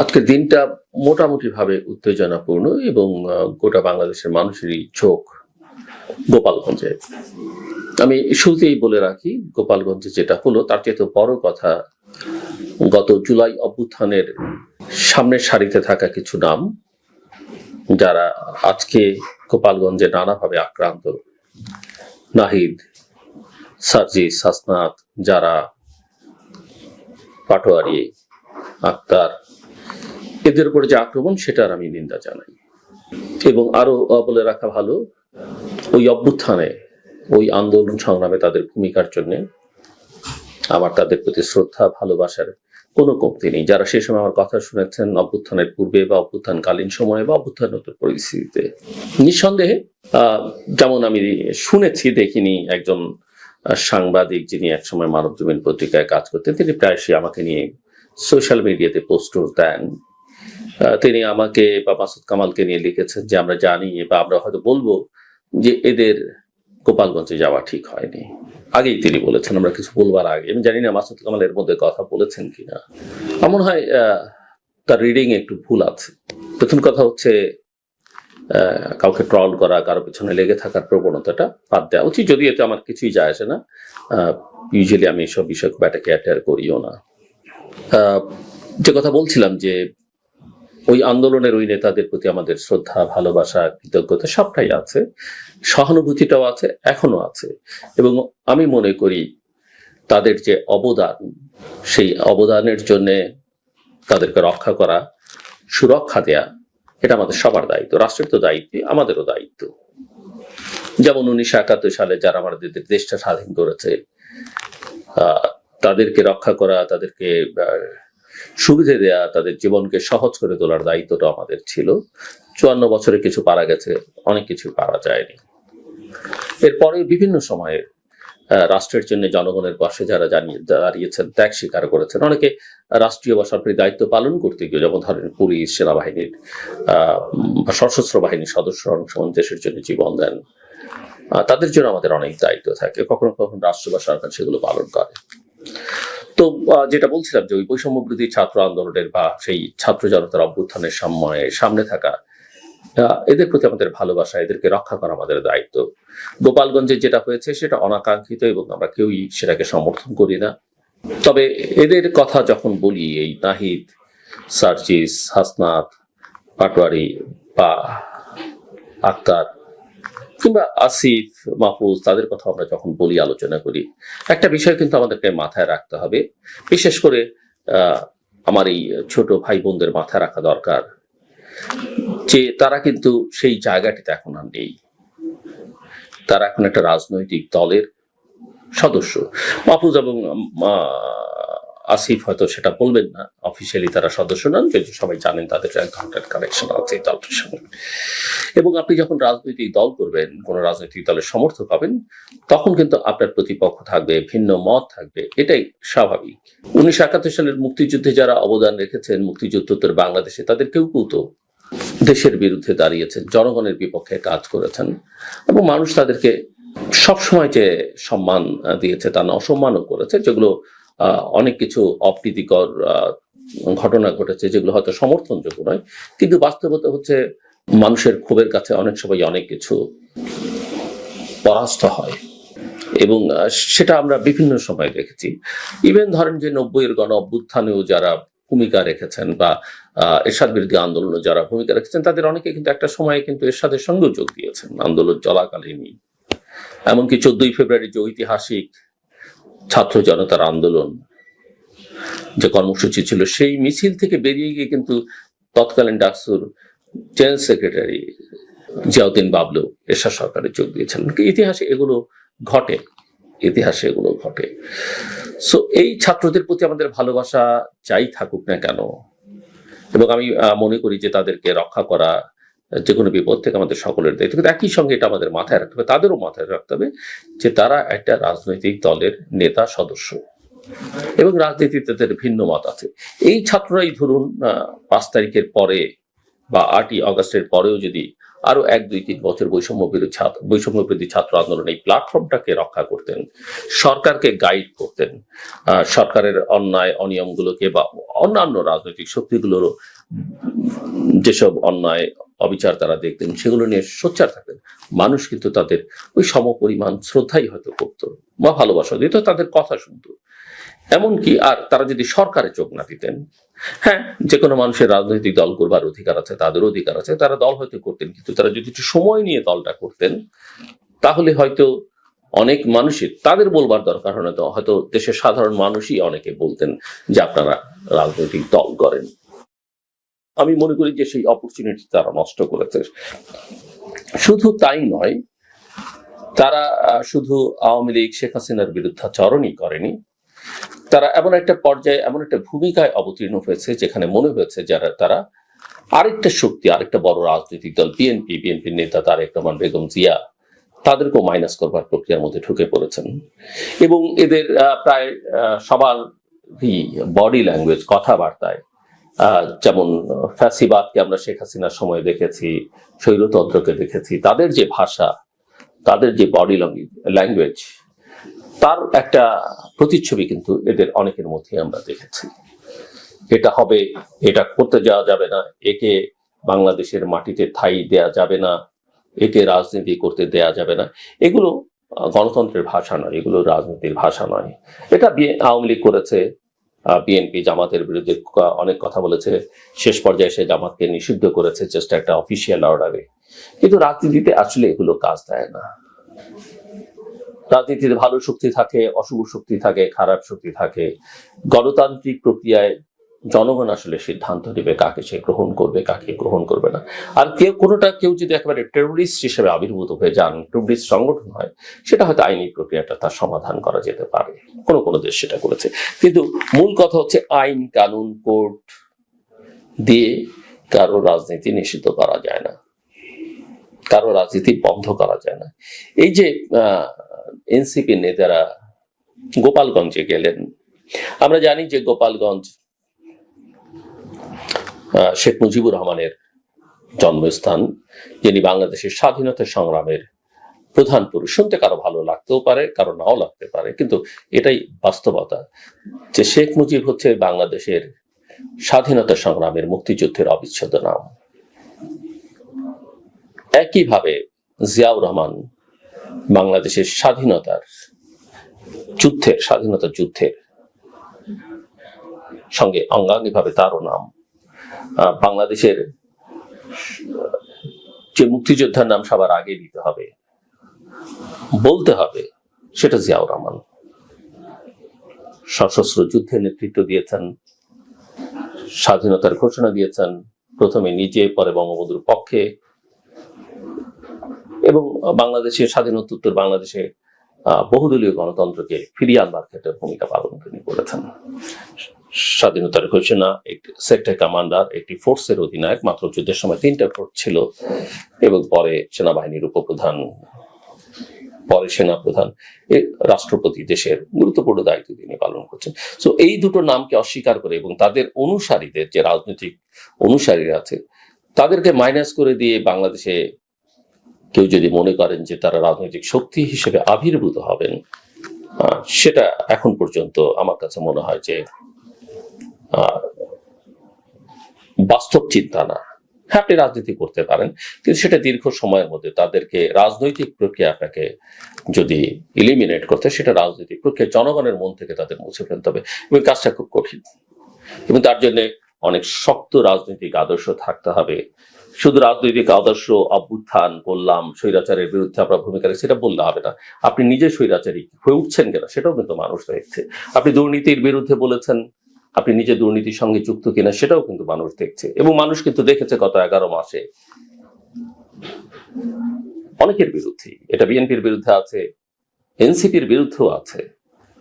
আজকের দিনটা মোটামুটি ভাবে উত্তেজনাপূর্ণ এবং গোটা বাংলাদেশের মানুষেরই চোখ গোপালগঞ্জে। আমি শুরুতেই বলে রাখি, গোপালগঞ্জে যেটা হলো তার চেয়ে বড় কথা, গত জুলাই অভ্যুত্থানের সামনের সারিতে থাকা কিছু নাম যারা আজকে গোপালগঞ্জে নানাভাবে আক্রান্ত, নাহিদ, সার্জিস, হাসনাত, যারা, পাটোয়ারি, আক্তার, এদের উপরে যে আক্রমণ সেটার আমি নিন্দা জানাই। এবং আরো বলে রাখা ভালো, ওই অভ্যুত্থানে, ওই আন্দোলন সংগ্রামে তাদের ভূমিকার জন্য আমার তাদের প্রতি শ্রদ্ধা, ভালোবাসার কোনো কমতি নেই। যারা সে সময় আমার কথা শুনেছেন অভ্যুত্থানের পূর্বে বা অভ্যুত্থানকালীন সময়ে বা অভ্যুত্থানোত্তর পরিস্থিতিতে, নিঃসন্দেহে যেমন আমি শুনেছি, দেখিনি, একজন সাংবাদিক যিনি একসময় মানবজমিন পত্রিকায় কাজ করতেন, তিনি প্রায়শই আমাকে নিয়ে সোশ্যাল মিডিয়াতে পোস্ট দেন। তিনি আমাকে বা মাসুদ কামালকে নিয়ে লিখেছেন যে আমরা জানি বা আমরা হয়তো বলবো যে এদের গোপালগঞ্জে যাওয়া ঠিক হয়নি। আগেই তিনি বলেছেন, আমরা কিছু বলবার আগে। আমি জানি না মাসুদ কামাল এর মধ্যে কথা বলেছেন কিনা, এমন হয় তার রিডিং একটু ভুল আছে। প্রথম কথা হচ্ছে, কাউকে ট্রল করা, কারো পিছনে লেগে থাকার প্রবণতাটা বাদ দেওয়া উচিত, যদি এতে আমার কিছুই যায় আসে না। ইউজুয়ালি আমি এসব বিষয় খুব একটা কেয়ার করিও না। যে কথা বলছিলাম যে ওই আন্দোলনের ওই নেতাদের প্রতি আমাদের শ্রদ্ধা, ভালোবাসা, কৃতজ্ঞতা সবটাই আছে, সহানুভূতিটাও আছে, এখনো আছে। এবং আমি মনে করি তাদের যে অবদান, সেই অবদানের জন্য তাদেরকে রক্ষা করা, সুরক্ষা দেয়া, এটা আমাদের সবার দায়িত্ব। রাষ্ট্রের তো দায়িত্ব, আমাদেরও দায়িত্ব। যেমন 1971 সালে যারা আমাদের দেশটা স্বাধীন করেছে, তাদেরকে রক্ষা করা, তাদেরকে সুবিধে দেয়া, তাদের জীবনকে সহজ করে তোলার দায়িত্বটা আমাদের ছিল। 54 বছরে কিছু পারা গেছে, অনেক কিছু পারা যায়নি। এরপরে বিভিন্ন সময়ে রাষ্ট্রের জন্য জনগণের পাশে যারা দাঁড়িয়েছেন, ত্যাগ স্বীকার করেছেন, অনেকে রাষ্ট্রীয় বা সরকারি দায়িত্ব পালন করতে গিয়ে, যেমন ধরেন পুলিশ, সেনাবাহিনীর বা সশস্ত্র বাহিনীর সদস্য দেশের জন্য জীবন দেন, তাদের জন্য আমাদের অনেক দায়িত্ব থাকে। কখনো কখনো রাষ্ট্র বা সরকার সেগুলো পালন করে। তো যেটা বলছিলাম যে ওই বৈষম্যবিরোধী ছাত্র আন্দোলনের বা সেই ছাত্র জনতার অভ্যুত্থানের সামনে থাকা এদের প্রতি আমাদের ভালোবাসা, এদেরকে রক্ষা করা আমাদের দায়িত্ব। গোপালগঞ্জে যেটা হয়েছে সেটা অনাকাঙ্ক্ষিত এবং আমরা কেউই সেটাকে সমর্থন করি না। তবে এদের কথা যখন বলি, এই নাহিদ, সার্জিস, হাসনাত, পাটোয়ারি বা আক্তার কিংবা আসিফ, মাহফুজ, তাদের কথা আমরা যখন বলি, আলোচনা করি, একটা বিষয় কিন্তু আমাদেরকে মাথায় রাখতে হবে। বিশেষ করে আমার এই ছোট ভাই বোনদের মাথায় রাখা দরকার যে তারা কিন্তু সেই জায়গাটিতে এখন আর নেই। তারা এখন একটা রাজনৈতিক দলের সদস্য। মাহফুজ এবং আসিফ হয়তো সেটা বলবেন না, অফিসিয়ালি তারা সদস্য নন, কিন্তু সবাই জানেন তাদের এক ধরনের কানেকশন আছে এই দলটির সঙ্গে। এবং আপনি যখন রাজনৈতিক দল করবেন, কোন রাজনৈতিক দলের সমর্থক হবেন, তখন কিন্তু আপনার প্রতিপক্ষ থাকবে, ভিন্ন মত থাকবে, এটাই স্বাভাবিক। 1971 সালের মুক্তিযুদ্ধে যারা অবদান রেখেছেন, মুক্তিযুদ্ধোত্তর বাংলাদেশে, তাদের কেউ কেউ তো দেশের বিরুদ্ধে দাঁড়িয়েছেন, জনগণের বিপক্ষে কাজ করেছেন, এবং মানুষ তাদেরকে সবসময় যে সম্মান দিয়েছে তা না, অসম্মানও করেছে, যেগুলো অনেক কিছু অপ্রীতিকর ঘটনা ঘটেছে, যেগুলো হয়তো সমর্থনযোগ্য নয়। কিন্তু বাস্তবতা হচ্ছে মানুষের ক্ষোভের কাছে অনেক সময় অনেক কিছু পরাস্ত হয়, এবং সেটা আমরা বিভিন্ন সময় দেখেছি। ইভেন ধরেন যে 90-এর গণ অভ্যুত্থানেও যারা ভূমিকা রেখেছেন বা এরশাদ বিরোধী আন্দোলনে যারা ভূমিকা রেখেছেন, তাদের অনেকে কিন্তু একটা সময়ে কিন্তু এরশাদের সঙ্গেও যোগ দিয়েছেন আন্দোলন চলাকালীনই। এমনকি 14ই ফেব্রুয়ারি যে ঐতিহাসিক ছাত্র জনতার আন্দোলন, যে কর্মসূচি ছিল, সেই মিছিল থেকে বেরিয়ে গিয়ে কিন্তু তৎকালীন ডাকসুর জেনারেল সেক্রেটারি জিয়াউদ্দিন বাবলু এরশাদ সরকারে যোগ দিয়েছেন। ইতিহাসে এগুলো ঘটে, ইতিহাসে এগুলো ঘটে। সো এই ছাত্রদের প্রতি আমাদের ভালোবাসা যাই থাকুক না কেন, এবং আমি মনে করি যে তাদেরকে রক্ষা করা যে কোনো বিপদ থেকে আমাদের সকলের দায়িত্ব। কিন্তু একই সঙ্গে এটা আমাদের মাথায় রাখতে হবে, তাদেরও মাথায় রাখতে হবে যে তারা একটা রাজনৈতিক দলের নেতা, সদস্য, এবং রাজনীতিতে তাদের ভিন্ন মত আছে। এই ছাত্ররাই ধরুন 5 তারিখের পরে বা 8ই আগস্টের পরেও যদি আরো 1, 2, 3 বছর বৈষম্য বিরোধী ছাত্র আন্দোলন এই প্ল্যাটফর্মটাকে রক্ষা করতেন, সরকারকে গাইড করতেন, সরকারের অন্যায় অনিয়মগুলোকে বা অন্যান্য রাজনৈতিক শক্তিগুলোর যেসব অন্যায় অবিচার তারা দেখতেন সেগুলো নিয়ে সোচ্চার থাকতেন, মানুষ কিন্তু তাদের ওই সমপরিমাণ শ্রদ্ধাই হয়তো করতো বা ভালোবাসা দিত, তাদের কথা শুনতো। এমনকি আর তারা যদি সরকারে চোখ না দিতেন, হ্যাঁ যে কোনো মানুষের রাজনৈতিক দল করবার অধিকার আছে, তাদের অধিকার আছে, তারা দল হয়তো করতেন, কিন্তু তারা যদি একটু সময় নিয়ে দলটা করতেন তাহলে হয়তো অনেক মানুষই তাদের বলবার দরকার হয়তো দেশের সাধারণ মানুষই অনেকে বলতেন যে আপনারা রাজনৈতিক দল করেন। আমি মনে করি যে সেই অপরচুনিটি তারা নষ্ট করেছে। শুধু তাই নয়, তারা শুধু আওয়ামী লীগ শেখ হাসিনার বিরুদ্ধাচরণই করেনি, তারা এমন একটা পর্যায়ে এমন একটা ভূমিকায় অবতীর্ণ হয়েছে যেখানে মনে হয়েছে যারা তারা আরেকটা শক্তি, আরেকটা বড় রাজনৈতিক দল বিএনপির নেতা তারেক রহমান, বেগম জিয়া, তাদেরকেও মাইনাস করবার প্রক্রিয়ার মধ্যে ঢুকে পড়েছেন। এবং এদের প্রায় সবারই বডি ল্যাঙ্গুয়েজ, কথাবার্তায়, যেমন ফ্যাসিবাদকে আমরা শেখ হাসিনার সময় দেখেছি, স্বৈরতন্ত্রকে দেখেছি, তাদের যে ভাষা, তাদের যে বডি ল্যাঙ্গুয়েজ, তার একটা প্রতিচ্ছবি কিন্তু এদের অনেকের মধ্যে আমরা দেখেছি। এটা হবে, এটা করতে যাওয়া যাবে না, একে বাংলাদেশের মাটিতে ঠাঁই দেয়া যাবে না, একে রাজনীতি করতে দেয়া যাবে না, এগুলো গণতন্ত্রের ভাষা নয়, এগুলো রাজনীতির ভাষা নয়। এটা আওয়ামী লীগ করেছে, বিএনপি জামাতের বিরুদ্ধে অনেক কথা বলেছে, শেষ পর্যায়ে সে জামাতকে নিষিদ্ধ করেছে চেষ্টা একটা অফিসিয়াল অর্ডারে। কিন্তু রাজনীতিতে আসলে এগুলো কাজ দেয় না। রাজনীতিতে ভালো শক্তি থাকে, অশুভ শক্তি থাকে, খারাপ শক্তি থাকে। গণতান্ত্রিক প্রক্রিয়ায় জনগণ আসলে সিদ্ধান্ত নেবে কাকে সে গ্রহণ করবে, কাকে গ্রহণ করবে না। আর কেউ যদি একেবারে টেরোরিস্ট হিসেবে আবির্ভূত হয়ে যান, টেরোরিস্ট সংগঠন হয়, সেটা হয়তো আইনি প্রক্রিয়াটা তার সমাধান করা যেতে পারে, কোনো দেশ সেটা করেছে। কিন্তু মূল কথা হচ্ছে আইন কানুন কোর্ট দিয়ে কারো রাজনীতি নিষিদ্ধ করা যায় না, কারো রাজনীতি বন্ধ করা যায় না। এই যে এনসিপি নেতারা গোপালগঞ্জে গেলেন, আমরা জানি যে গোপালগঞ্জ শেখ মুজিবুর রহমানের জন্মস্থান, যিনি বাংলাদেশের স্বাধীনতা সংগ্রামের প্রধান পুরুষ। শুনতে কারো ভালো লাগতেও পারে, কারো নাও লাগতে পারে, কিন্তু এটাই বাস্তবতা যে শেখ মুজিব হচ্ছে বাংলাদেশের স্বাধীনতা সংগ্রামের, মুক্তিযুদ্ধের অবিচ্ছেদ্য নাম। একইভাবে জিয়াউর রহমান বাংলাদেশের স্বাধীনতা যুদ্ধের সঙ্গে অঙ্গাঙ্গিভাবে তারও নাম। বাংলাদেশের যে মুক্তিযোদ্ধার নাম সবার আগে দিতে হবে, বলতে হবে, সেটা জিয়াউর রহমান। সশস্ত্র যুদ্ধে নেতৃত্ব দিয়েছেন, স্বাধীনতার ঘোষণা দিয়েছেন, প্রথমে নিজে, পরে বঙ্গবন্ধুর পক্ষে, এবং বাংলাদেশের স্বাধীনোত্তর বাংলাদেশে বহুদলীয় গণতন্ত্রকে ফিরিয়ে আনবার ক্ষেত্রে ভূমিকা পালন তিনি করেছেন। স্বাধীনতার ঘোষণা, একটি সেক্টর কমান্ডার, একটি ফোর্সের অধিনায়ক, মাত্র যুদ্ধের সময় 3টা ফোর্স ছিল, এবং পরে সেনাবাহিনীর উপপ্রধান, পরে সেনাপ্রধান, রাষ্ট্রপতি, দেশের গুরুত্বপূর্ণ দায়িত্ব তিনি পালন করছেন। তো এই দুটো নামকে অস্বীকার করে এবং তাদের অনুসারীদের যে রাজনৈতিক অনুসারীরা আছে তাদেরকে মাইনাস করে দিয়ে বাংলাদেশে কেউ যদি মনে করেন যে তারা রাজনৈতিক শক্তি হিসেবে আবির্ভূত হবেন, সেটা এখন পর্যন্ত আমার কাছে মনে হয় যে বাস্তব চিন্তা না। হ্যাঁ, আপনি রাজনীতি করতে পারেন, কিন্তু সেটা দীর্ঘ সময়ের মধ্যে তাদেরকে রাজনৈতিক প্রক্রিয়া আপনাকে যদি ইলিমিনেট করতে, সেটা রাজনৈতিক প্রক্রিয়া জনগণের মন থেকে তাদের মুছে ফেলতে হবে, এবং কাজটা খুব কঠিন, এবং তার জন্য অনেক শক্ত রাজনৈতিক আদর্শ থাকতে হবে। শুধু রাজনৈতিক আদর্শ, অভ্যুত্থান করলাম, স্বৈরাচারের বিরুদ্ধে আমরা ভূমিকা রেখে, সেটা বললে হবে না। আপনি নিজে স্বৈরাচারী হয়ে উঠছেন কিনা সেটাও কিন্তু মানুষ দেখছে। আপনি দুর্নীতির বিরুদ্ধে বলেছেন, আপনি নিজে দুর্নীতির সঙ্গে যুক্ত কিনা সেটাও কিন্তু মানুষ দেখছে, এবং মানুষ কিন্তু দেখেছে গত 11 মাসে অনেকের বিরুদ্ধে। এটা বিএনপির বিরুদ্ধে আছে, এনসিপির বিরুদ্ধেও আছে।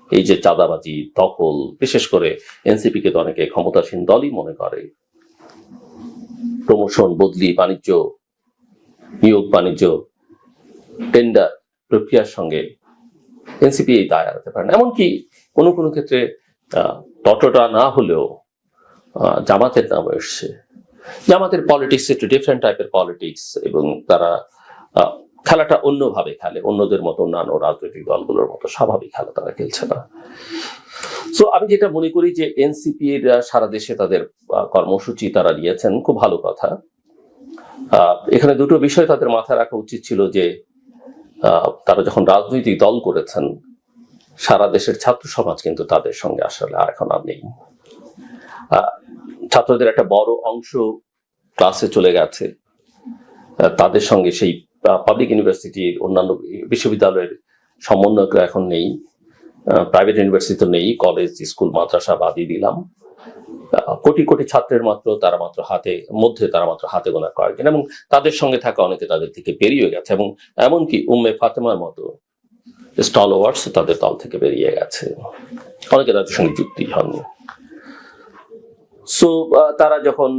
এই যে চাঁদাবাজি, দখল, বিশেষ করে এনসিপি কে তো অনেকে ক্ষমতাসীন দলই মনে করে, প্রমোশন, বদলি, বাণিজ্য, নিয়োগ বাণিজ্য, টেন্ডার প্রক্রিয়ার সঙ্গে এনসিপি এই দায় এড়াতে পারে না। এমনকি কোনো ক্ষেত্রে ততটা না হলেও জামাতের নাম এসছে। জামাতের পলিটিক্স একটু ডিফারেন্ট টাইপের পলিটিক্স, এবং তারা খেলাটা অন্যভাবে খেলে, অন্যদের মতো অন্যান্য রাজনৈতিক দলগুলোর মতো স্বাভাবিক খেলা তারা খেলছে না। সো আমি যেটা মনে করি যে এনসিপির সারা দেশে তাদের কর্মসূচি তারা নিয়েছেন, খুব ভালো কথা। এখানে দুটো বিষয় তাদের মাথায় রাখা উচিত ছিল যে তারা যখন রাজনৈতিক দল করেছেন, সারা দেশের ছাত্র সমাজ কিন্তু তাদের সঙ্গে আসলে আর এখন আর নেই। ছাত্রদের একটা বড় অংশ ক্লাসে চলে গেছে, তাদের সঙ্গে সেই পাবলিক ইউনিভার্সিটির অন্যান্য বিশ্ববিদ্যালয়ের সমন্বয়করা এখন নেই, প্রাইভেট ইউনিভার্সিটি নেই, কলেজ স্কুল মাদ্রাসা বাদই দিলাম। কোটি কোটি ছাত্রের তারা মাত্র হাতে গোনা কয়েকজন, এবং তাদের সঙ্গে থাকা অনেকে তাদের থেকে বেরিয়ে গেছে, এবং এমনকি উম্মে ফাতেমার মতো স্টলওয়ার্ডস তাদের দল থেকে বেরিয়ে গেছে, অনেকে তাদের সঙ্গে যুক্তি হননি। সো তারা যখন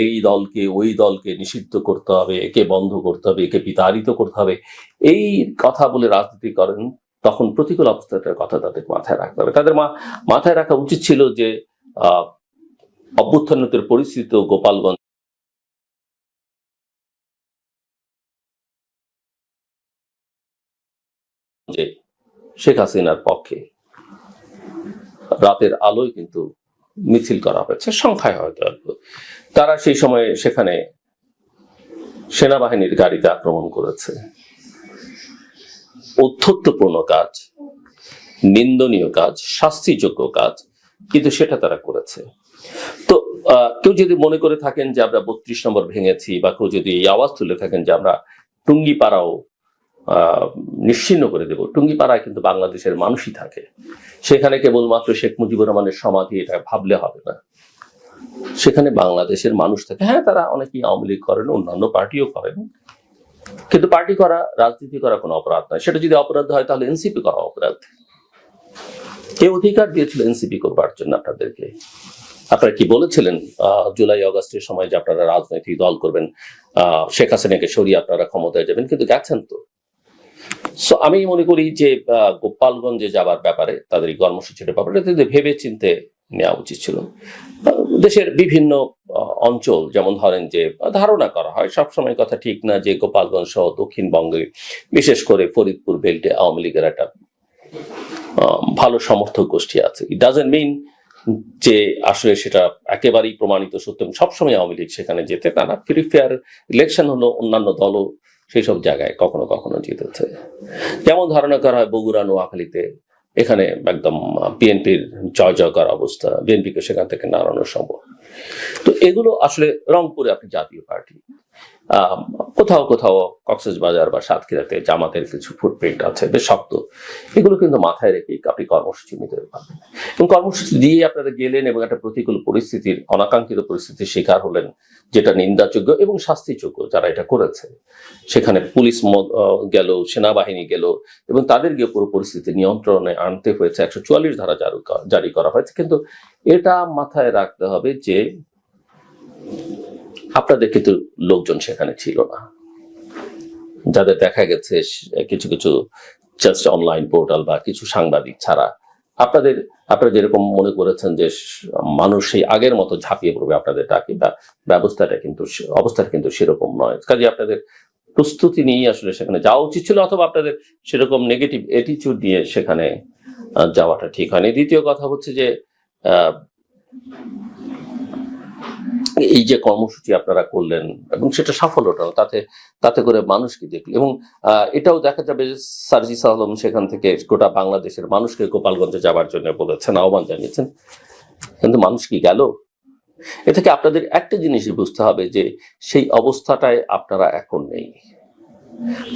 এই দলকে ওই দলকে নিষিদ্ধ করতে হবে, একে বন্ধ করতে হবে, একে বিতাড়িত করতে হবে, এই কথা বলে রাজনীতি করেন, তখন প্রতিকূল অবস্থাটার কথা তাদের মাথায় রাখতে হবে। তাদের মাথায় রাখা উচিত ছিল যে অভ্যুত্থানের পরিস্থিতি গোপালগঞ্জ শেখ হাসিনার পক্ষে রাতের আলোয় কিন্তু মিছিল করা হয়েছে, সংখ্যায় হয়তো তারা সেই সময় সেখানে সেনাবাহিনীর গাড়িতে আক্রমণ করেছে। অধ্যত্বপূর্ণ কাজ, নিন্দনীয় কাজ, শাস্তিযোগ্য কাজ, কিন্তু সেটা তারা করেছে। তো কেউ যদি মনে করে থাকেন যে আমরা 32 নম্বর ভেঙেছি, বা কেউ যদি এই আওয়াজ তুলে থাকেন যে আমরা টুঙ্গিপাড়াও নিশ্চিহ্ন করে দেব, টুঙ্গিপাড়ায় কিন্তু বাংলাদেশের মানুষই থাকে, সেখানে কেবলমাত্র শেখ মুজিবুর রহমানের সমাধি, এটা ভাবলে হবে না। সেখানে বাংলাদেশের মানুষ থাকে। হ্যাঁ, তারা অনেকেই আওয়ামী লীগ করেন, অন্যান্য পার্টিও করেন, কিন্তু পার্টি করা, রাজনীতি করা কোনো অপরাধ নয়। সেটা যদি অপরাধ হয় তাহলে এনসিপি করা অপরাধ। কে অধিকার দিয়েছিল এনসিপি করবার জন্য আপনাদেরকে? আপনারা কি বলেছিলেন জুলাই আগস্টের সময় যে আপনারা রাজনৈতিক দল করবেন, শেখ হাসিনাকে সরিয়ে আপনারা ক্ষমতায় যাবেন, কিন্তু গেছেন তো। সো আমি মনে করি যে গোপালগঞ্জে যাবার ব্যাপারে, তাদের এই কর্মসূচির ব্যাপারে ভেবে চিন্তে নেওয়া উচিত ছিল। দেশের বিভিন্ন অঞ্চল, যেমন ধরেন যে ধারণা করা হয়, সবসময় কথা ঠিক না যে গোপালগঞ্জ সহ দক্ষিণবঙ্গে, বিশেষ করে ফরিদপুর বেল্টে আওয়ামী লীগের একটা ভালো সমর্থক গোষ্ঠী আছে। ইট ডাজন্ট মিন যে আসলে সেটা একেবারেই প্রমাণিত সত্য, সবসময় আওয়ামী লীগ সেখানে যেতে তা না। ফ্রি ফেয়ার ইলেকশন হলো, অন্যান্য দলও সেই সব জায়গায় কখনো কখনো জিতেছে। যেমন ধারণা করা হয় বগুড়া, নোয়াখালীতে, এখানে একদম বিএনপির জয় জয়কার অবস্থা, বিএনপিকে সেখান থেকে নাড়ানো সম্ভব। তো এগুলো আসলে, রংপুরে আপনি জাতীয় পার্টি, কোথাও কোথাও কক্সবাজার বা সাতক্ষীরাতে জামাতের কিছু ফুটপ্রিন্ট আছে, বেশ শক্ত। এগুলো কিন্তু মাথায় রেখে আপনি কর্মসূচি নিতে পারবেন, এবং কর্মসূচি দিয়ে আপনারা গেলেন এবং একটা প্রতিকূল পরিস্থিতির, অনাকাঙ্ক্ষিত পরিস্থিতির শিকার হলেন, যেটা নিন্দাযোগ্য এবং শাস্তিযোগ্য যারা এটা করেছে। সেখানে পুলিশ গেল, সেনাবাহিনী গেল, এবং তাদের গিয়ে পুরো পরিস্থিতি নিয়ন্ত্রণে আনতে হয়েছে। 144 ধারা জারি করা হয়েছে। কিন্তু এটা মাথায় রাখতে হবে যে আপনাদের কিন্তু লোকজন সেখানে ছিল না, যাদের দেখা গেছে কিছু কিছু জাস্ট অনলাইন পোর্টাল বা কিছু সাংবাদিক ছাড়া আপনারা যেরকম মনে করেছেন যে মানুষ সেই আগের মতো ঝাঁপিয়ে পড়বে আপনাদের ডাকে, বা অবস্থাটা কিন্তু সেরকম নয়। কাজে আপনাদের প্রস্তুতি নিয়ে আসলে সেখানে যাওয়া উচিত ছিল, অথবা আপনাদের সেরকম নেগেটিভ অ্যাটিটিউড নিয়ে সেখানে যাওয়াটা ঠিক হয়নি। দ্বিতীয় কথা হচ্ছে যে এই যে কর্মসূচি আপনারা করলেন এবং সেটা সফল হলো, তাতে করে মানুষ কি দেখল, এবং এটাও দেখা যাবে যে সার্জিস আলম সেখান থেকে গোটা বাংলাদেশের মানুষকে গোপালগঞ্জে যাবার জন্য বলেছেন, আহ্বান জানিয়েছেন, কিন্তু মানুষ কি গেল? এ থেকে আপনাদের একটা জিনিসই বুঝতে হবে যে সেই অবস্থাটায় আপনারা এখন নেই।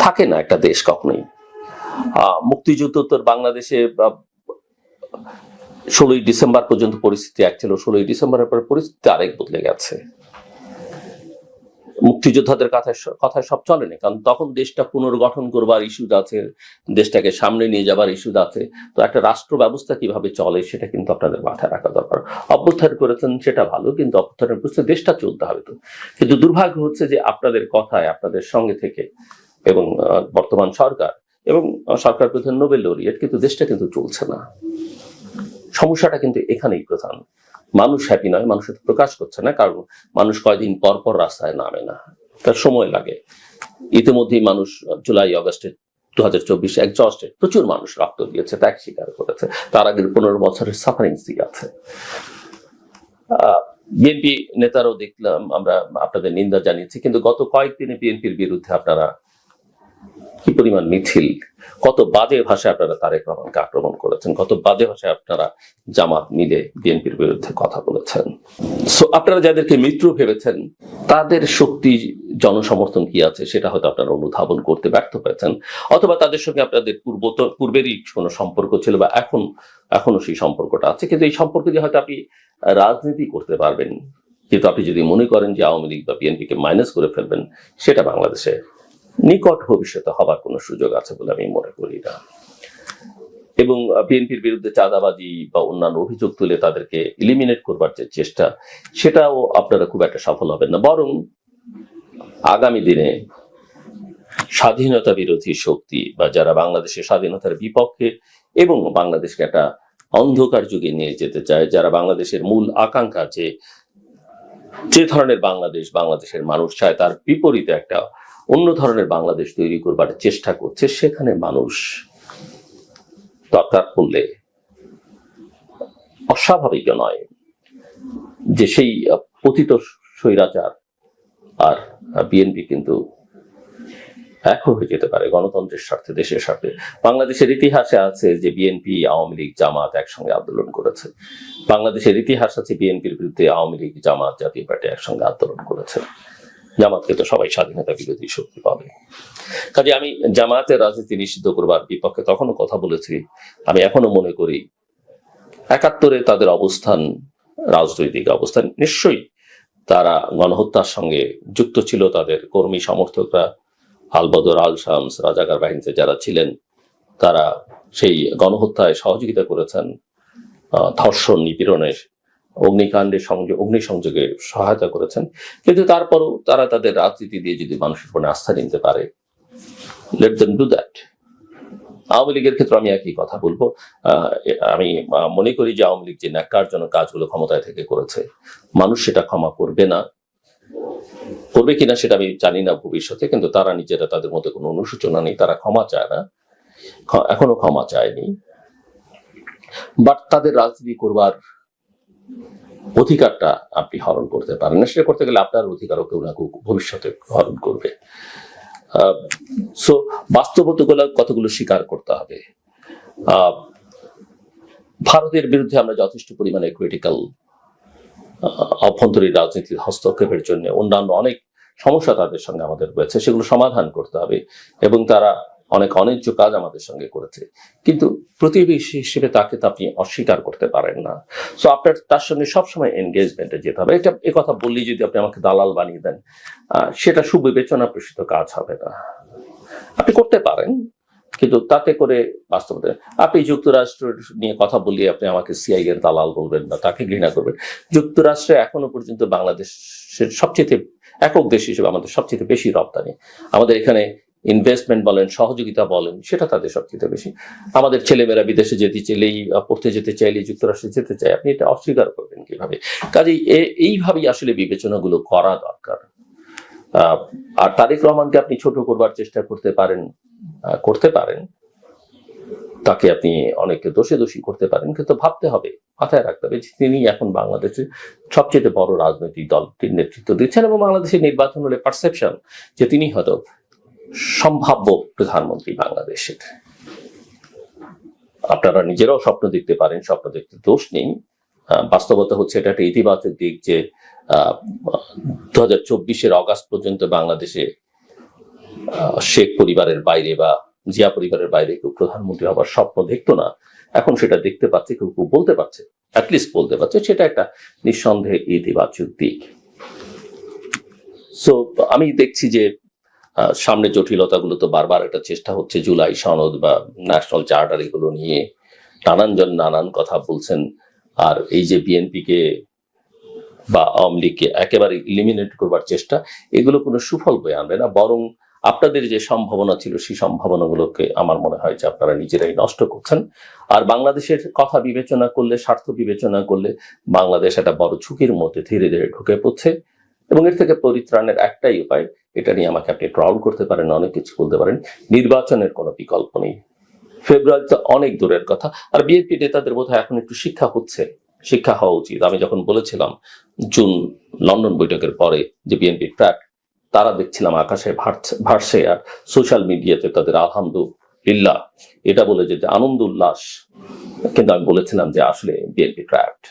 থাকে না একটা দেশ কখনোই। মুক্তিযুদ্ধোত্তর বাংলাদেশে 16ই ডিসেম্বর পর্যন্ত পরিস্থিতি এক ছিল, 16ই ডিসেম্বরের পর পরিস্থিতি আরেক বদলে গেছে। মুক্তিযোদ্ধাদের কথায় সব চলেনি, কারণ তখন দেশটা পুনর্গঠন করবার ইস্যু আছে, দেশটাকে সামনে নিয়ে যাবার ইস্যু আছে। তো একটা রাষ্ট্র ব্যবস্থা কিভাবে চলে সেটা কিন্তু আপনাদের মাথায় রাখা দরকার। অভ্যুত্থান করেছেন সেটা ভালো, কিন্তু অভ্যুত্থানের বুঝতে দেশটা চলতে হবে তো। কিন্তু দুর্ভাগ্য হচ্ছে যে আপনাদের কথায়, আপনাদের সঙ্গে থেকে, এবং বর্তমান সরকার এবং সরকার প্রধান নোবেল লরিয়েট, কিন্তু দেশটা কিন্তু চলছে না। সমস্যাটা কিন্তু এখানেই প্রধান। মানুষ হ্যাপি নয়, মানুষ এটা প্রকাশ করছে না, কারণ মানুষ কয়দিন পর পর রাস্তায় নামে না, তার সময় লাগে। ইতিমধ্যেই মানুষ জুলাই আগস্টে 2024 এক্সস্টেড, প্রচুর মানুষ রক্ত দিয়েছে, ত্যাগ স্বীকার করেছে, তার আগের 15 বছরের সাফারিংস আছে। বিএনপি নেতারাও দেখলাম আমরা আপনাদের নিন্দা জানিয়েছি, কিন্তু গত কয়েকদিনে বিএনপির বিরুদ্ধে আপনারা কি পরিমাণ মিছিল, কত বাজে ভাষায় আপনারা তারেক রহমানকে আক্রমণ করেছেন, কত বাজে ভাষায় আপনারা জামাত মিলে বিএনপির বিরুদ্ধে কথা বলেছেন। সো আপনারা যাদেরকে মিত্র ভেবেছেন তাদের শক্তি জনসমর্থন কি আছে সেটা হয়তো আপনারা অনুধাবন করতে ব্যর্থ হয়েছেন, অথবা তাদের সঙ্গে আপনাদের পূর্বেরই কোনো সম্পর্ক ছিল বা এখনো সেই সম্পর্কটা আছে, কিন্তু এই সম্পর্ক দিয়ে হয়তো আপনি রাজনীতি করতে পারবেন, কিন্তু আপনি যদি মনে করেন যে আওয়ামী লীগ বা বিএনপিকে মাইনাস করে ফেলবেন, সেটা বাংলাদেশে নিকট ভবিষ্যতে হবার কোনো সুযোগ আছে বলে আমি মনে করি না। এবং বিএনপির বিরুদ্ধে চাঁদাবাজি বা অন্যান্য অভিযোগ তুলে তাদেরকে এলিমিনেট করবার যে চেষ্টা, সেটাও আপনারা খুব একটা সফল হবেন না, বরং আগামী দিনে স্বাধীনতা বিরোধী শক্তি বা যারা বাংলাদেশের স্বাধীনতার বিপক্ষে এবং বাংলাদেশকে একটা অন্ধকার যুগে নিয়ে যেতে চায়, যারা বাংলাদেশের মূল আকাঙ্ক্ষা যে ধরনের বাংলাদেশের মানুষ চায় তার বিপরীতে একটা অন্য ধরনের বাংলাদেশ তৈরি করবার চেষ্টা করছে, সেখানে মানুষ দরকার পড়লে অস্বাভাবিক নয় যে সেই পতিত স্বৈরাচার আর বিএনপি কিন্তু এক হয়ে যেতে পারে গণতন্ত্রের স্বার্থে, দেশের স্বার্থে। বাংলাদেশের ইতিহাসে আছে যে বিএনপি, আওয়ামী লীগ, জামাত একসঙ্গে আন্দোলন করেছে। বাংলাদেশের ইতিহাস আছে বিএনপির বিরুদ্ধে আওয়ামী লীগ, জামাত, জাতীয় পার্টি একসঙ্গে আন্দোলন করেছে। জামাতকে তো সবাই স্বাধীনতা বিরোধী শক্তি পাবে। কাজে আমি জামাতের রাজনীতি নিষিদ্ধ করবার বিপক্ষে তখনও কথা বলেছি। আমি এখনো মনে করি 71-এ তাদের অবস্থান, রাজনৈতিক অবস্থান, নিশ্চয়ই তারা গণহত্যার সঙ্গে যুক্ত ছিল, তাদের কর্মী সমর্থকরা, আলবদর, আল শামস, রাজাকার বাহিনীতে যারা ছিলেন তারা সেই গণহত্যায় সহযোগিতা করেছেন, ধর্ষণ, নিপীড়নে, অগ্নিসংযোগে সহায়তা করেছেন, কিন্তু তারপরও তারা তাদের রাজনীতি দিয়ে যদি মানুষের উপর আস্থা নিতে পারে, let them do that. Awami লীগের ক্ষেত্রে আমি একই কথা বলবো। আমি মনে করি যে আওয়ামী লীগ যে ন্যাক্কারজনক কাজগুলো ক্ষমতায় থেকে করেছে, মানুষ সেটা ক্ষমা করবে না, করবে কিনা সেটা আমি জানি না ভবিষ্যতে, কিন্তু তারা নিজেরা, তাদের মধ্যে কোনো অনুশোচনা নেই, তারা ক্ষমা চায় না, এখনো ক্ষমা চায়নি। বাট তাদের রাজনীতি করবার অধিকারটা আপনি হরণ করতে পারেন না, সেটা করতে গেলে আপনার অধিকারও কেউ না কেউ ভবিষ্যতে হরণ করবে। সো বাস্তবতাগুলো কতগুলো স্বীকার করতে হবে। ভারতের বিরুদ্ধে আমরা যথেষ্ট পরিমাণে ক্রিটিক্যাল, অভ্যন্তরীণ রাজনীতির হস্তক্ষেপের জন্য অন্যান্য অনেক সমস্যা তাদের সঙ্গে আমাদের রয়েছে, সেগুলো সমাধান করতে হবে, এবং তারা অনেক অন্যায্য কাজ আমাদের সঙ্গে করেছে, কিন্তু প্রতিবেশী হিসেবে তাকে তো আপনি অস্বীকার করতে পারেন না। সো আপনার তার সঙ্গে সবসময় এনগেজমেন্টে যেতে হবে। এটা এ কথা বললেই যদি আপনি আমাকে দালাল বানিয়ে দেন, সেটা সুবিবেচনা প্রসূত কাজ হবে না। আপনি করতে পারেন, কিন্তু তাতে করে বাস্তবতা, আপনি যুক্তরাষ্ট্র নিয়ে কথা বলিয়ে আপনি আমাকে সিআই এর দালাল বলবেন না, তাকে ঘৃণা করবেন। যুক্তরাষ্ট্রে এখনো পর্যন্ত বাংলাদেশের সবচেয়ে একক দেশ হিসেবে আমাদের সবচেয়ে বেশি রপ্তানি, আমাদের এখানে ইনভেস্টমেন্ট বলেন, সহযোগিতা বলেন, সেটা তাদের সবচেয়ে বেশি। আমাদের ছেলেমেয়েরা বিদেশে যেতে চাইলেই, পড়তে যেতে চাইলেই যুক্তরাষ্ট্রে যেতে চায়, আপনি এটা অস্বীকার করবেন কিভাবে? কাজেই এইভাবেই আসলে বিবেচনাগুলো করা দরকার। আর তারেক রহমানকে আপনি ছোট করবার চেষ্টা করতে পারেন, তাকে আপনি অনেকে দোষী করতে পারেন, কিন্তু ভাবতে হবে, মাথায় রাখতে হবে যে তিনি এখন বাংলাদেশের সবচেয়ে বড় রাজনৈতিক দলটির নেতৃত্ব দিচ্ছেন, এবং বাংলাদেশের নির্বাচন হলে পারসেপশন যে তিনি হয়তো সম্ভাব্য প্রধানমন্ত্রী বাংলাদেশের। আপনারা নিজেরাও স্বপ্ন দেখতে পারেন, স্বপ্ন দেখতে দোষ নেই। বাস্তবতা হচ্ছে এটা একটা ইতিবাচক দিক যে 2024-এর অগাস্ট পর্যন্ত বাংলাদেশে শেখ পরিবারের বাইরে বা জিয়া পরিবারের বাইরে কেউ প্রধানমন্ত্রী হবার স্বপ্ন দেখতো না, এখন সেটা দেখতে পাচ্ছে, কেউ বলতে পারছে, অ্যাটলিস্ট বলতে পারছে, সেটা একটা নিঃসন্দেহে ইতিবাচক দিক। সো আমি দেখছি যে সামনে জটিলতাগুলো তো বারবার একটা চেষ্টা হচ্ছে, জুলাই সনদ বা ন্যাশনাল চার্টার, এগুলো নিয়ে নানানজন নানান কথা বলছেন। আর এই যে বিএনপিকে বা আওয়ামী লীগকে একেবারে ইলিমিনেট করবার চেষ্টা, এগুলো কোনো সুফল বয়ে আনবে না, বরং আপনাদের যে সম্ভাবনা ছিল সেই সম্ভাবনাগুলোকে আমার মনে হয় যে আপনারা নিজেরাই নষ্ট করছেন। আর বাংলাদেশের কথা বিবেচনা করলে, স্বার্থ বিবেচনা করলে বাংলাদেশ একটা বড় ঝুঁকির মধ্যে ধীরে ধীরে ঢুকে পড়ছে, এবং এর থেকে পরিত্রাণের একটাই উপায়, এটা নিয়ে আমাকে আপনি ট্রল করতে পারেন, অনেক কিছু বলতে পারেন, নির্বাচনের কোনো বিকল্প নেই। ফেব্রুয়ারি তো অনেক দূরের কথা। আর বিএনপি নেতাদের বোধহয় এখন একটু শিক্ষা হচ্ছে, শিক্ষা হওয়া উচিত। আমি যখন বলেছিলাম জুন লন্ডন বৈঠকের পরে যে বিএনপি ট্র্যাক, তারা দেখছিলাম আকাশে ভাসছে, আর সোশ্যাল মিডিয়াতে তাদের আলহামদুলিল্লাহ এটা বলে যে আনন্দ উল্লাস, কিন্তু আমি বলেছিলাম যে আসলে বিএনপি ট্র্যাপড।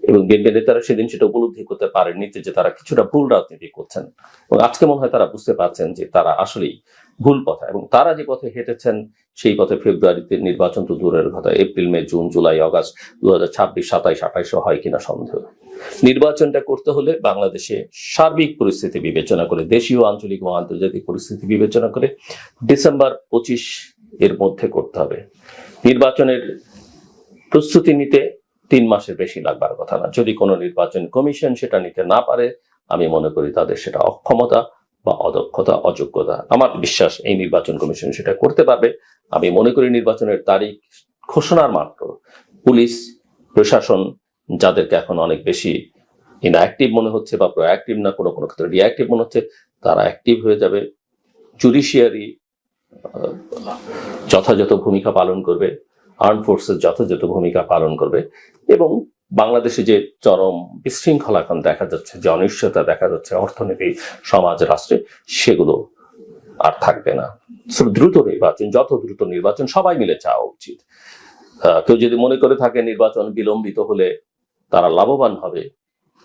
এবং বিএনপি নেতারা সেদিন সেটা উপলব্ধি করতে পারেননি যে তারা কিছুটা ভুল রাজনীতি করছেন, এবং আজকে মনে হয় তারা বুঝতে পারছেন যে তারা আসলেই ভুল পথে, এবং তারা যে পথে হেঁটেছেন সেই পথে ফেব্রুয়ারিতে নির্বাচন তো দূরের কথা, এপ্রিল, মে, জুন, জুলাই, আগস্ট 2026, 27, 28 হয় কিনা সন্দেহ। নির্বাচনটা করতে হলে বাংলাদেশে সার্বিক পরিস্থিতি বিবেচনা করে, দেশীয়, আঞ্চলিক ও আন্তর্জাতিক পরিস্থিতি বিবেচনা করে ডিসেম্বর 25 এর মধ্যে করতে হবে। নির্বাচনের প্রস্তুতি নিতে 3 মাসের বেশি লাগবার কথা না। যদি কোনো নির্বাচন কমিশন সেটা নিতে না পারে, আমি মনে করি তাদের সেটা অক্ষমতা বা অদক্ষতা, অযোগ্যতা। আমার বিশ্বাস এই নির্বাচন কমিশন সেটা করতে পারবে। আমি মনে করি নির্বাচনের তারিখ ঘোষণার মাত্র পুলিশ প্রশাসন, যাদেরকে এখন অনেক বেশি ইনঅ্যাক্টিভ মনে হচ্ছে বা প্রোঅ্যাক্টিভ না, কোনো কোনো ক্ষেত্রে রিঅ্যাক্টিভ মনে হচ্ছে, তারা অ্যাক্টিভ হয়ে যাবে। জুডিশিয়ারি যথাযথ ভূমিকা পালন করবে, আর্ম ফোর্সেস যথাযথ ভূমিকা পালন করবে, এবং বাংলাদেশে যে চরম বিশৃঙ্খলা এখন দেখা যাচ্ছে, যে অনিশ্চয়তা দেখা যাচ্ছে অর্থনীতি, সমাজ, রাষ্ট্রে, সেগুলো আর থাকবে না। দ্রুত নির্বাচন, যত দ্রুত নির্বাচন সবাই মিলে চাওয়া উচিত। কেউ যদি মনে করে থাকে নির্বাচন বিলম্বিত হলে তারা লাভবান হবে,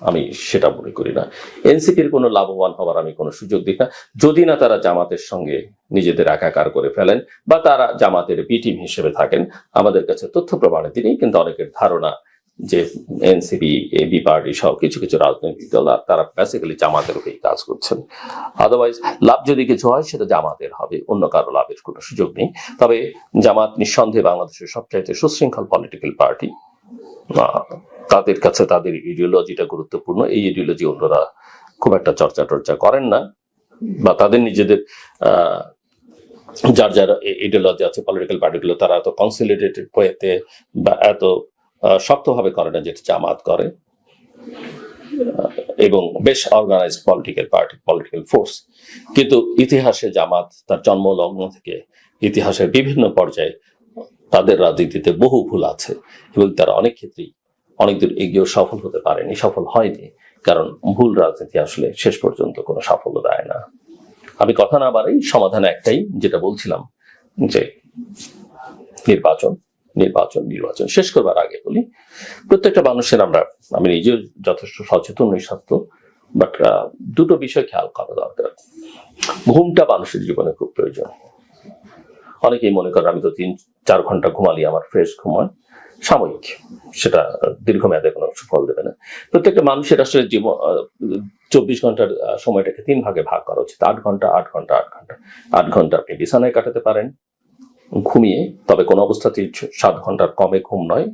আমি সেটা মনে করি না। এনসিপির কোনো লাভবান হবার আমি কোনো সুযোগ দিই না, যদি না তারা জামাতের সঙ্গে নিজেদের একাকার করে ফেলেন বা তারা জামাতের বি টিম হিসেবে থাকেন। আমাদের কাছে তথ্য প্রমাণে তিনি, কিন্তু অনেকের ধারণা যে এনসিপি, এবি পার্টি সহ কিছু কিছু রাজনৈতিক দল তারা বেসিক্যালি জামাতের হয়েই কাজ করছেন। আদারওয়াইজ লাভ যদি কিছু হয় সেটা জামাতের হবে, অন্য কারো লাভের কোনো সুযোগ নেই। তবে জামাত নিঃসন্দেহে বাংলাদেশের সবচাইতে সুশৃঙ্খল পলিটিক্যাল পার্টি। তাদের কাছে তাদের ইডিওলজিটা গুরুত্বপূর্ণ। এই ইডিওলজি অন্যরা খুব একটা চর্চা টর্চা করেন না, বা তাদের নিজেদের যার যার ইডিওলজি আছে পলিটিক্যাল পার্টিগুলো, তারা এত কনসলিডেটেড ওয়েতে বা এত শক্তভাবে করে না যেটা জামাত করে, এবং বেশ organised political party, political force. কিন্তু ইতিহাসে জামাত তার জন্ম লগ্ন থেকে ইতিহাসের বিভিন্ন পর্যায়ে তাদের রাজনীতিতে বহু ভুল আছে, এবং তারা অনেক ক্ষেত্রেই অনেক দূর এগিয়েও সফল হতে পারেনি, সফল হয়নি, কারণ ভুল রাজনীতি আসলে শেষ পর্যন্ত কোনো সাফল্য দেয় না। আমি কথা না বাড়াই, সমাধান একটাই, যেটা বলছিলাম যে নির্বাচন নির্বাচন নির্বাচন। শেষ করবার আগে বলি, প্রত্যেকটা মানুষের আমি নিজেও যথেষ্ট সচেতন নই স্বাস্থ্য, বাট দুটো বিষয় খেয়াল করা দরকার। ঘুমটা মানুষের জীবনে খুব প্রয়োজন। অনেকেই মনে করেন আমি তো 3-4 ঘন্টা ঘুমালি আমার ফ্রেশ ঘুম হয়, সাময়িক, সেটা দীর্ঘমেয়াদে কোনো সুফল দেবে না। প্রত্যেকটা মানুষের আসলে জীবন 24 ঘন্টার সময়টাকে 3 ভাগে ভাগ করা উচিত। 8 ঘন্টা 8 ঘন্টা 8 ঘন্টা 8 ঘন্টা আপনি বিছানায় কাটাতে পারেন ঘুমিয়ে, তবে কোনো অবস্থাতেই 7 ঘন্টার কমে ঘুম নয়,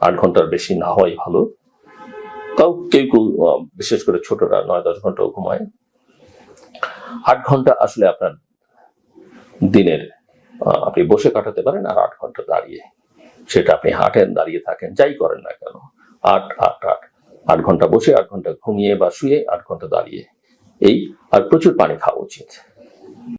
8 ঘন্টার বেশি না হয় ভালো। তাও কেউ কেউ বিশেষ করে ছোটরা 9-10 ঘন্টাও ঘুমায়। 8 ঘন্টা আসলে আপনার দিনের আপনি বসে কাটাতে পারেন, আর 8 ঘন্টা দাঁড়িয়ে, সেটা আপনি হাঁটেন, দাঁড়িয়ে থাকেন, যাই করেন না কেন, 8 ঘন্টা বসে, 8 ঘন্টা ঘুমিয়ে বা শুয়ে, 8 ঘন্টা দাঁড়িয়ে, এই। আর প্রচুর পানি খাওয়া উচিত।